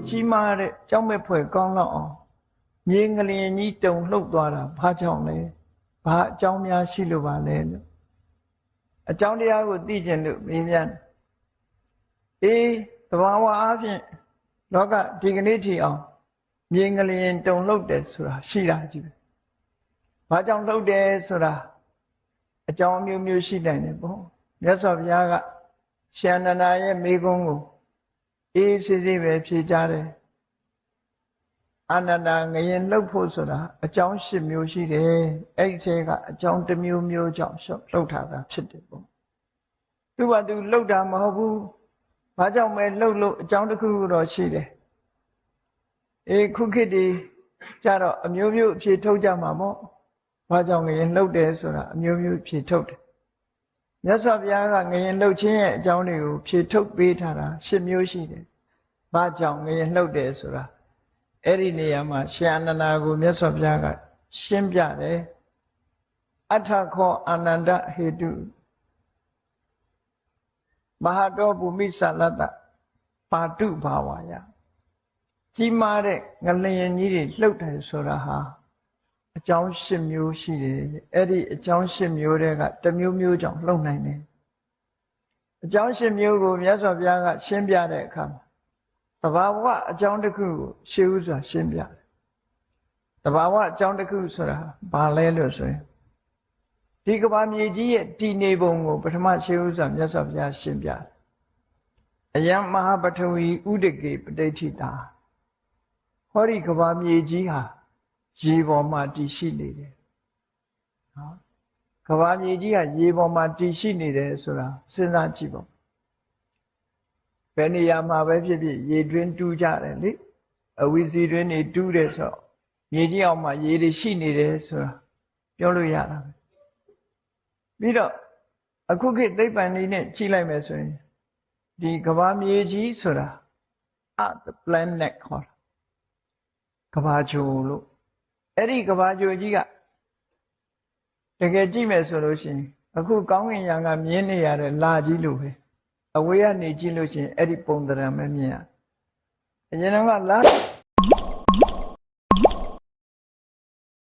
ကြီးမားတဲ့ကြောက်မဲ့ဖွယ်ကောင်းလောက်အောင်မြေငလျင်ကြီးတုံလှုပ်သွားတာဘာကြောင့်လဲဘာအကြောင်းများရှိလို့ပါလဲလို့အကြောင်းတရားကိုသိကျင်လို့မေးမြန်းသဘာဝအားဖြင့်လောကဒီကနေ့ထိအောင်မြေငလျင်တုံလှုပ်တယ်ဆိုတာရှိတာကြီးပဲဘာကြောင့်လှုပ်တယ်ဆိုတာအကြောင်းမျိုးမျိုးရှိနိုင်တယ်ပေါ့မြတ်စွာဘုရားကရှင်အနန္ဒာရဲ့မိဂုံးကိုအေးစစ်စစ်ပဲဖြေကြတယ်အနန္ဒာငရင်လှုပ်ဖို့ဆိုတာအကြောင်း၈မျိုးရှိတယ်အဲ့ဒီထဲကအကြောင်းတစ်မျိုးမျိုးကြောင့်လှုပ်ထားတာဖြစ်တယ်ပေါ့သူကသူလှုပ်တာမဟုတ်ဘူးဘာကြောင့်ပဲလှုပ်လို့အကြောင်းတစ်ခုခုတော့ရှိတယ်ခုခေတ်ဒီကြတော့အမျိုးမျိုးအဖြေထုတ်ကြမှာပေါ့ဘာကြောင့်ငရင်လှုပ်တယ်ဆိုတာအမျိုးမျိုးဖြေထုတ်တယ်မြတ်စွာဘုရားကငရင်လှုပ်ခြင်းရဲ့အကြောင်းတွေကိုဖြေထုတ်ပေးထားတာ၈မျိုးရှိတယ်ဘာကြောင့်ငရင်လှုပ်တယ်ဆိုတာအဲ့ဒီနေရာမှာရှင်အနန္ဒာကိုမြတ်စွာဘုရားကရှင်းပြတယ်အထခောအာနန္ဒဟေတုမဟာတောဘူမိသလတ္တပါတုဘာဝါယကြီးမားတဲ့ငလျင်ကြီးတွေလှုပ်တယ်ဆိုတာဟာအကြောင်း၈မျိုးရှိတယ်အဲ့ဒီအကြောင်း၈မျိုးတွေကတစ်မျိုးမျိုးကြောင့်လှုပ်နိုင်တယ်အကြောင်း၈မျိုးကိုမြတ်စွာဘုရားကရှင်းပြတဲ့အခါမှာသဘာဝအကြောင်းတစ်ခုကိုရှေးဥစွာရှင်းပြတယ်သဘာဝအကြောင်းတစ်ခုဆိုတာဘာလဲလို့ဆိုရင်ဒီကမ္ဘာမြေကြီးရဲ့တည်နေပုံကိုပထမရှေးဥစွာမြတ်စွာဘုရားရှင်းပြတယ်အယံမဟာပထဝီဥဒကေပဋိဋ္ဌိတာဟောဒီကမ္ဘာမြေကြီးဟာရေပေါ်မှာတည်ရှိနေတယ်နော်ကမ္ဘာမြေကြီးဟာရေပေါ်မှာတည်ရှိနေတယ်ဆိုတာစဉ်းစားကြည့်ပါဘယ်နေရာမှာပဲဖြစ်ဖြစ်ရေတွင်းတူးကြတယ်လေအဝီစီတွင်းနေတူးတယ်ဆိုတော့မြေကြီးအောက်မှာရေတွေရှိနေတယ်ဆိုတာပြောလို့ရတာပဲပြီးတော့အခုခေတ်သိပ္ပံနည်းနဲ့ကြည့်လိုက်မယ်ဆိုရင်ဒီကမ္ဘာမြေကြီးဆိုတာ Earth planet ခေါ်တာကမ္ဘာဂြိုလ်လို့အဲ့ဒီကမ္ဘာဂြိုလ်ကြီးကတကယ်ကြည့်မယ်ဆိုလို့ရှိရင်အခုကောင်းကင်ယံကမြင်နေရတဲ့လကြီးလိုပဲအဝေးကနေကြည့်လို့ရှိရင်အဲ့ဒီပုံသဏ္ဍာန်ပဲမြင်ရအရင်က